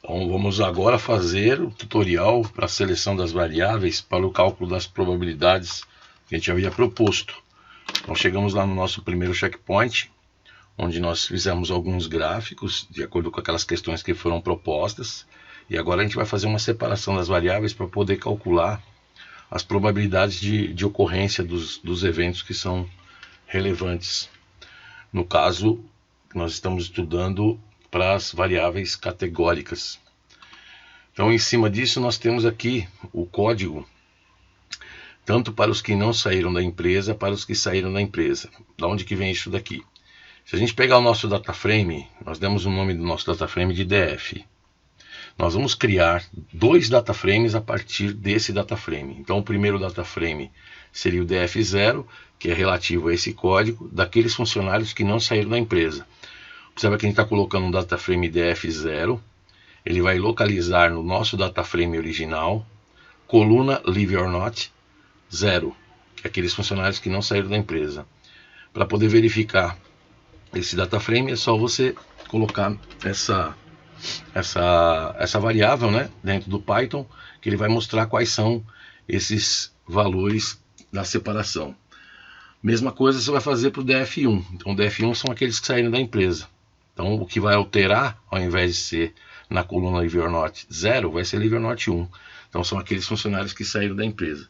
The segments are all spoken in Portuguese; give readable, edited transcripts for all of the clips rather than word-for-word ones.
Então vamos agora fazer o tutorial para a seleção das variáveis para o cálculo das probabilidades que a gente havia proposto. Então chegamos lá no nosso primeiro checkpoint, onde nós fizemos alguns gráficos de acordo com aquelas questões que foram propostas. E agora a gente vai fazer uma separação das variáveis para poder calcular as probabilidades de ocorrência dos eventos que são relevantes. No caso, nós estamos estudando para as variáveis categóricas. Então, em cima disso, nós temos aqui o código, tanto para os que não saíram da empresa, para os que saíram da empresa. Da onde que vem isso daqui? Se a gente pegar o nosso data frame, nós demos o nome do nosso data frame de DF. Nós vamos criar dois data frames a partir desse data frame. Então, o primeiro data frame seria o DF0, que é relativo a esse código, daqueles funcionários que não saíram da empresa. Observa que a gente está colocando um data frame DF0, ele vai localizar no nosso data frame original, coluna Leave or Not 0, que é aqueles funcionários que não saíram da empresa. Para poder verificar esse data frame, é só você colocar essa variável, né, dentro do Python, que ele vai mostrar quais são esses valores da separação. Mesma coisa você vai fazer para o DF1. Então, o DF1 são aqueles que saíram da empresa. Então, o que vai alterar, ao invés de ser na coluna Leave or Not 0, vai ser Leave or Not 1. Então, são aqueles funcionários que saíram da empresa.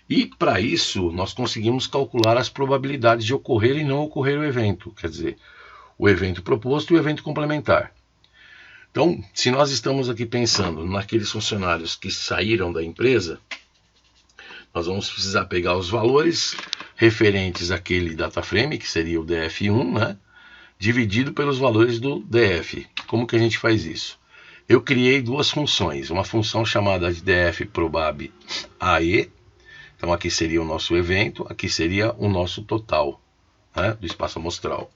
E, para isso, nós conseguimos calcular as probabilidades de ocorrer e não ocorrer o evento. Quer dizer, o evento proposto e o evento complementar. Então, se nós estamos aqui pensando naqueles funcionários que saíram da empresa, nós vamos precisar pegar os valores referentes àquele data frame, que seria o DF1, né, dividido pelos valores do DF. Como que a gente faz isso? Eu criei duas funções, uma função chamada de DF probab AE, então aqui seria o nosso evento, aqui seria o nosso total, né, do espaço amostral.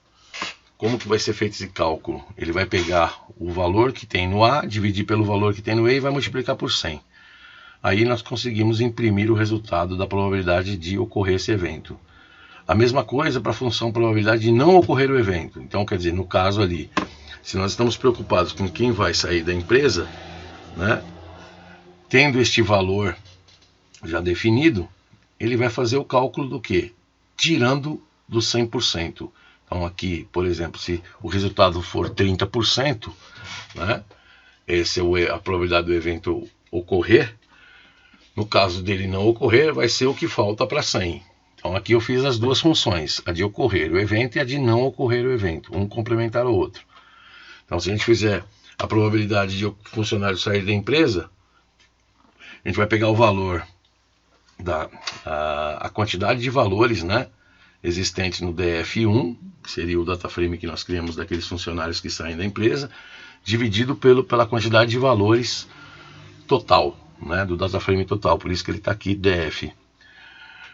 Como que vai ser feito esse cálculo? Ele vai pegar o valor que tem no A, dividir pelo valor que tem no E e vai multiplicar por 100. Aí nós conseguimos imprimir o resultado da probabilidade de ocorrer esse evento. A mesma coisa para a função probabilidade de não ocorrer o evento. Então, quer dizer, no caso ali, se nós estamos preocupados com quem vai sair da empresa, né, tendo este valor já definido, ele vai fazer o cálculo do quê? Tirando do 100%. Então aqui, por exemplo, se o resultado for 30%, né, essa é a probabilidade do evento ocorrer. No caso dele não ocorrer, vai ser o que falta para 100. Então aqui eu fiz as duas funções, a de ocorrer o evento e a de não ocorrer o evento, um complementar o outro. Então se a gente fizer a probabilidade de o funcionário sair da empresa, a gente vai pegar o valor, a quantidade de valores, né, existentes no DF1, que seria o data frame que nós criamos daqueles funcionários que saem da empresa, dividido pela quantidade de valores total, né, do data frame total, por isso que ele está aqui DF.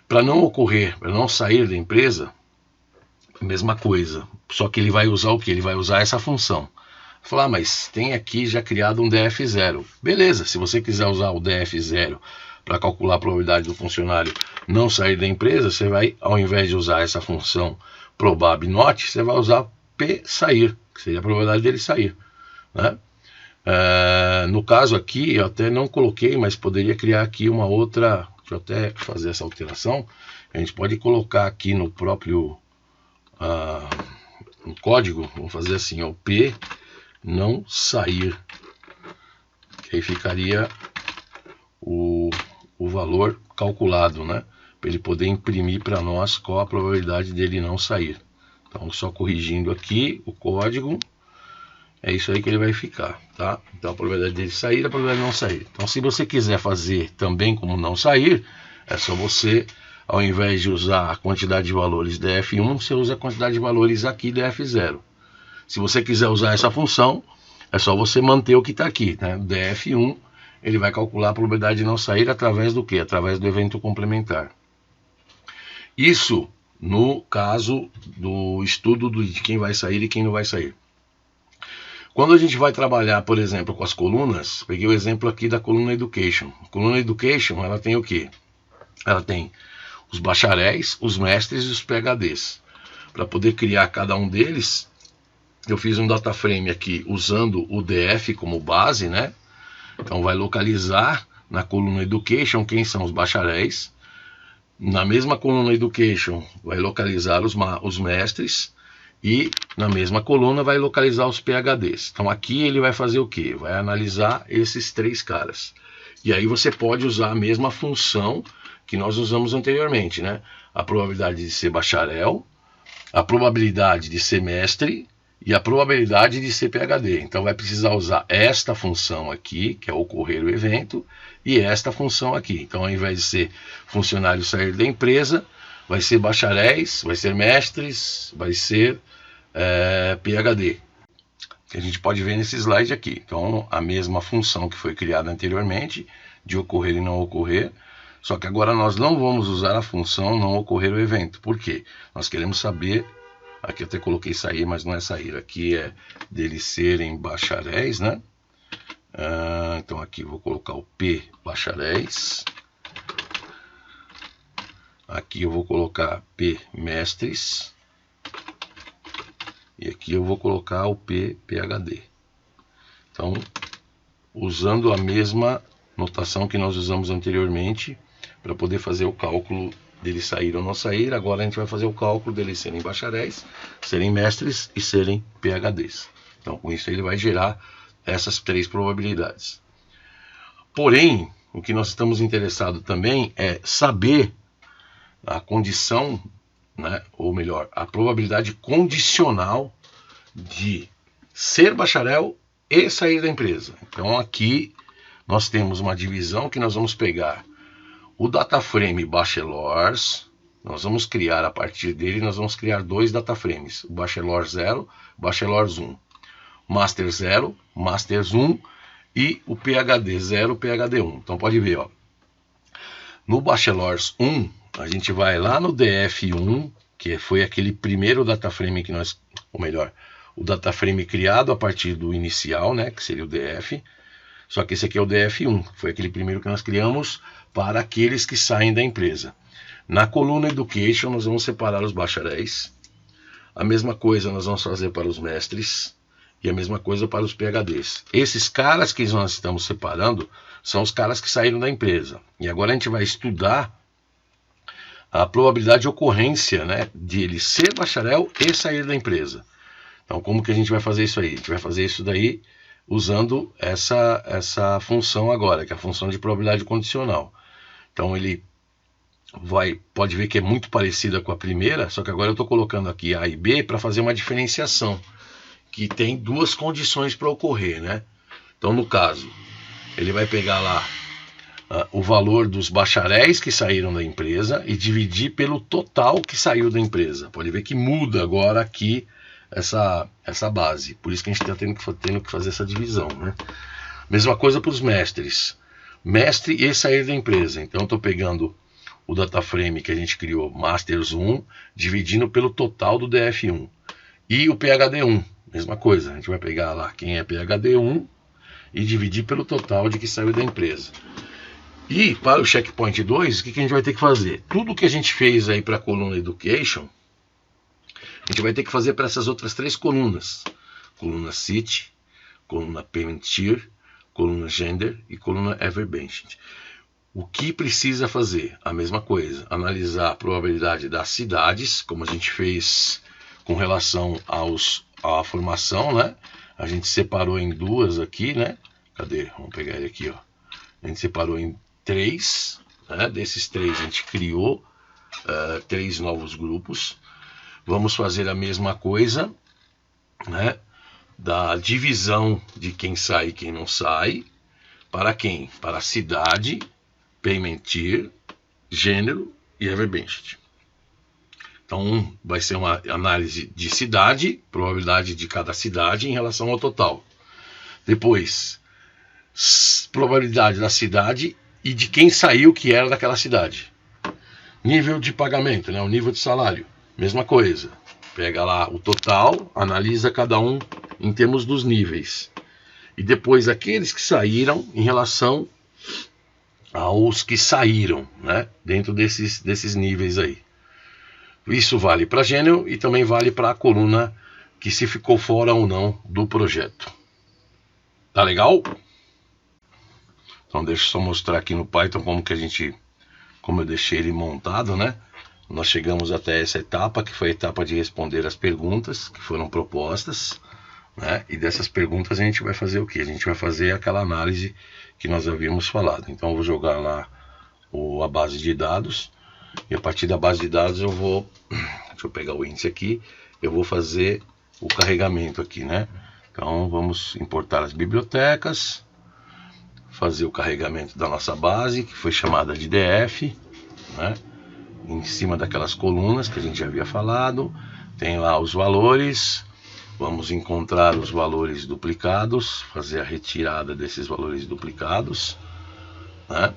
Para não ocorrer, para não sair da empresa, a mesma coisa, só que ele vai usar o que? Ele vai usar essa função. Falar, mas tem aqui já criado um DF0. Beleza, se você quiser usar o DF0 para calcular a probabilidade do funcionário não sair da empresa, você vai, ao invés de usar essa função probab not, você vai usar P sair, que seria a probabilidade dele sair, né? No caso aqui, eu até não coloquei, mas poderia criar aqui uma outra, deixa eu até fazer essa alteração, a gente pode colocar aqui no próprio no código, vamos fazer assim, ó, P não sair, que aí ficaria o valor calculado, né, para ele poder imprimir para nós qual a probabilidade dele não sair. Então, só corrigindo aqui o código, é isso aí que ele vai ficar, tá? Então, a probabilidade dele sair, a probabilidade de não sair. Então, se você quiser fazer também como não sair, é só você, ao invés de usar a quantidade de valores DF1, você usa a quantidade de valores aqui DF0. Se você quiser usar essa função, é só você manter o que está aqui, né? DF1, ele vai calcular a probabilidade de não sair através do quê? Através do evento complementar. Isso no caso do estudo de quem vai sair e quem não vai sair. Quando a gente vai trabalhar, por exemplo, com as colunas, peguei o exemplo aqui da coluna Education. A coluna Education, ela tem o quê? Ela tem os bacharéis, os mestres e os PhDs. Para poder criar cada um deles, eu fiz um data frame aqui usando o DF como base, né? Então vai localizar na coluna Education quem são os bacharéis. Na mesma coluna Education vai localizar os mestres. E na mesma coluna vai localizar os PhDs. Então aqui ele vai fazer o quê? Vai analisar esses 3 caras. E aí você pode usar a mesma função que nós usamos anteriormente, né? A probabilidade de ser bacharel, a probabilidade de ser mestre e a probabilidade de ser PhD. Então vai precisar usar esta função aqui, que é ocorrer o evento, e esta função aqui. Então ao invés de ser funcionário sair da empresa, vai ser bacharéis, vai ser mestres, vai ser PhD. Que a gente pode ver nesse slide aqui. Então a mesma função que foi criada anteriormente, de ocorrer e não ocorrer, só que agora nós não vamos usar a função não ocorrer o evento. Por quê? Nós queremos saber, aqui eu até coloquei sair, mas não é sair, aqui é deles serem bacharéis, né? Então aqui eu vou colocar o P bacharéis, aqui eu vou colocar P mestres, e aqui eu vou colocar o P PhD. Então, usando a mesma notação que nós usamos anteriormente, para poder fazer o cálculo deles sair ou não sair, agora a gente vai fazer o cálculo deles serem bacharéis, serem mestres e serem PhDs. Então, com isso ele vai gerar essas 3 probabilidades. Porém, o que nós estamos interessados também é saber a condição, né, ou melhor, a probabilidade condicional de ser bacharel e sair da empresa. Então aqui nós temos uma divisão que nós vamos pegar o dataframe bachelors, nós vamos criar a partir dele, nós vamos criar 2 dataframes, o bachelor 0, bachelors 1, master 0, masters 1 e o PhD 0, PhD 1. Então pode ver, ó, no bachelors 1, a gente vai lá no DF1, que foi aquele primeiro dataframe que nós, ou melhor, o dataframe criado a partir do inicial, né, que seria o DF, só que esse aqui é o DF1, foi aquele primeiro que nós criamos para aqueles que saem da empresa. Na coluna Education nós vamos separar os bacharéis, a mesma coisa nós vamos fazer para os mestres e a mesma coisa para os PhDs. Esses caras que nós estamos separando são os caras que saíram da empresa. E agora a gente vai estudar a probabilidade de ocorrência, né, de ele ser bacharel e sair da empresa. Então como que a gente vai fazer isso aí? A gente vai fazer isso daí usando essa função agora, que é a função de probabilidade condicional. Então ele pode ver que é muito parecida com a primeira, só que agora eu estou colocando aqui A e B para fazer uma diferenciação, que tem 2 condições para ocorrer, né? Então no caso, ele vai pegar lá o valor dos bacharéis que saíram da empresa e dividir pelo total que saiu da empresa. Pode ver que muda agora aqui essa base, por isso que a gente está tendo que fazer essa divisão, né? Mesma coisa para os mestres, mestre e sair da empresa. Então eu estou pegando o dataframe que a gente criou, masters 1, dividindo pelo total do DF1, e o PhD1, mesma coisa, a gente vai pegar lá quem é PhD1 e dividir pelo total de que saiu da empresa. E para o checkpoint 2, o que a gente vai ter que fazer? Tudo que a gente fez aí para a coluna Education, a gente vai ter que fazer para essas outras 3 colunas. Coluna City, coluna Payment Tier, coluna Gender e coluna Everbench. O que precisa fazer? A mesma coisa, analisar a probabilidade das cidades, como a gente fez com relação à formação, né? A gente separou em 2 aqui, né? Cadê? Vamos pegar ele aqui, ó. A gente separou em 3, né? Desses 3 a gente criou 3 novos grupos. Vamos fazer a mesma coisa, né, da divisão de quem sai e quem não sai. Para quem? Para a cidade, Payment Tier, gênero e Everbench. Então vai ser uma análise de cidade, probabilidade de cada cidade em relação ao total. Depois, probabilidade da cidade e de quem saiu que era daquela cidade. Nível de pagamento, né, o nível de salário. Mesma coisa, pega lá o total, analisa cada um em termos dos níveis. E depois aqueles que saíram em relação aos que saíram, né, dentro desses níveis aí. Isso vale para gênero e também vale para a coluna que se ficou fora ou não do projeto. Tá legal? Então deixa eu só mostrar aqui no Python como eu deixei ele montado, né? Nós chegamos até essa etapa, que foi a etapa de responder as perguntas que foram propostas, né? E dessas perguntas a gente vai fazer o que? A gente vai fazer aquela análise que nós havíamos falado. Então eu vou jogar lá a base de dados, e a partir da base de dados eu vou, deixa eu pegar o índice aqui, eu vou fazer o carregamento aqui, né? Então vamos importar as bibliotecas, fazer o carregamento da nossa base, que foi chamada de DF, né? Em cima daquelas colunas que a gente já havia falado, tem lá os valores, vamos encontrar os valores duplicados, fazer a retirada desses valores duplicados, né?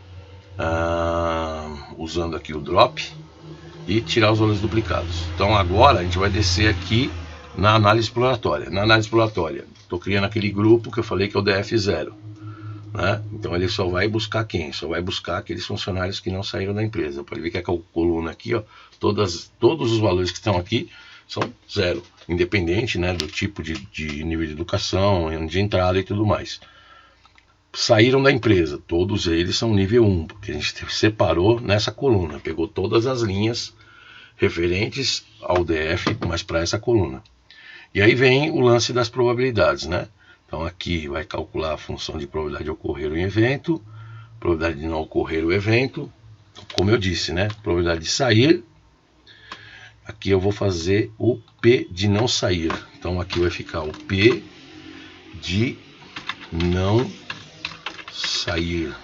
Usando aqui o drop, e tirar os valores duplicados. Então agora a gente vai descer aqui na análise exploratória. Na análise exploratória, estou criando aquele grupo que eu falei que é o DF0. Né? Então ele só vai buscar quem? Só vai buscar aqueles funcionários que não saíram da empresa. Pode ver que a coluna aqui, ó, todos os valores que estão aqui são 0, independente, né, do tipo de nível de educação, ano de entrada e tudo mais. Saíram da empresa, todos eles são nível 1, porque a gente separou nessa coluna, pegou todas as linhas referentes ao DF, mas para essa coluna. E aí vem o lance das probabilidades, né? Então aqui vai calcular a função de probabilidade de ocorrer um evento, probabilidade de não ocorrer o evento, como eu disse, né? Probabilidade de sair. Aqui eu vou fazer o P de não sair. Então aqui vai ficar o P de não sair.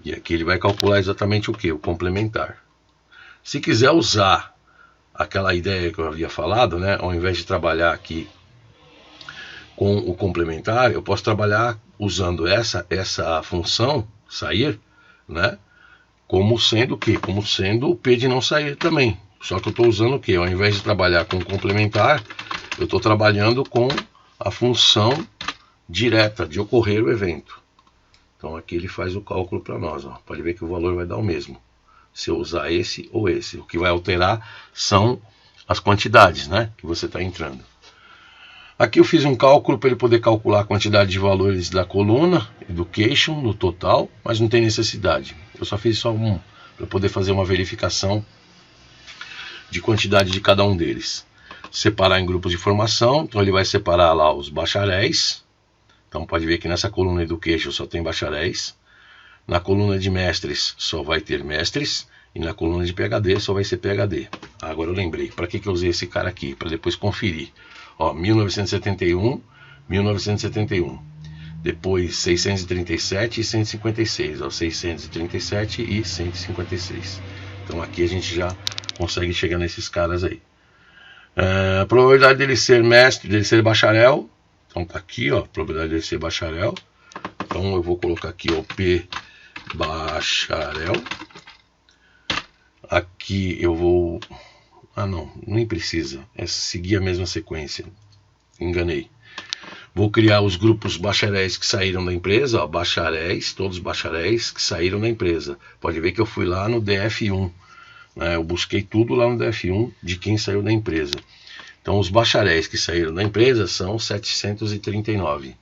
E aqui ele vai calcular exatamente o que? O complementar. Se quiser usar aquela ideia que eu havia falado, né? Ao invés de trabalhar aqui com o complementar, eu posso trabalhar usando essa função, sair, né? Como sendo o quê? Como sendo o P de não sair também. Só que eu estou usando o quê? Ao invés de trabalhar com o complementar, eu estou trabalhando com a função direta de ocorrer o evento. Então aqui ele faz o cálculo para nós. Ó. Pode ver que o valor vai dar o mesmo. Se eu usar esse ou esse. O que vai alterar são as quantidades, né? Que você está entrando. Aqui eu fiz um cálculo para ele poder calcular a quantidade de valores da coluna Education no total, mas não tem necessidade. Eu só fiz só um para poder fazer uma verificação de quantidade de cada um deles. Separar em grupos de formação, então ele vai separar lá os bacharéis. Então pode ver que nessa coluna Education só tem bacharéis. Na coluna de mestres só vai ter mestres. E na coluna de PhD só vai ser PhD. Agora eu lembrei, para que eu usei esse cara aqui? Para depois conferir. Ó, 1971, 1971. Depois 637 e 156. Ó, 637 e 156. Então aqui a gente já consegue chegar nesses caras aí. A probabilidade dele ser mestre, dele ser bacharel. Então tá aqui, ó, a probabilidade dele ser bacharel. Então eu vou colocar aqui o P bacharel. Aqui eu vou... Ah não, nem precisa. É seguir a mesma sequência. Enganei. Vou criar os grupos bacharéis que saíram da empresa. Ó, bacharéis, todos bacharéis que saíram da empresa. Pode ver que eu fui lá no DF1. Né? Eu busquei tudo lá no DF1 de quem saiu da empresa. Então os bacharéis que saíram da empresa são 739.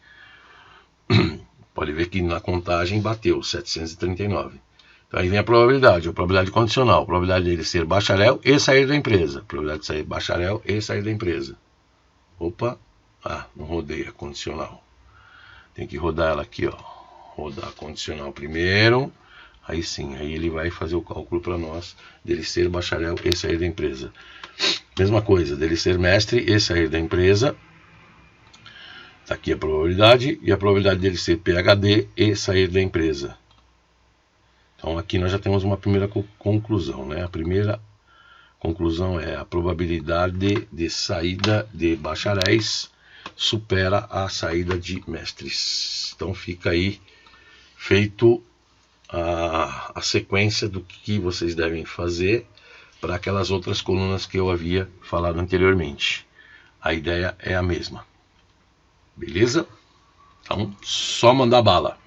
Pode ver que na contagem bateu 739. Então aí vem a probabilidade condicional, a probabilidade dele ser bacharel e sair da empresa, a probabilidade de sair bacharel e sair da empresa. Opa, não rodei a condicional. Tem que rodar ela aqui, ó. Rodar a condicional primeiro, aí sim, aí ele vai fazer o cálculo para nós dele ser bacharel e sair da empresa. Mesma coisa, dele ser mestre e sair da empresa. Tá aqui a probabilidade e a probabilidade dele ser PhD e sair da empresa. Então aqui nós já temos uma primeira conclusão, né? A primeira conclusão é a probabilidade de saída de bacharéis supera a saída de mestres. Então fica aí feito a sequência do que vocês devem fazer para aquelas outras colunas que eu havia falado anteriormente. A ideia é a mesma. Beleza? Então só mandar bala.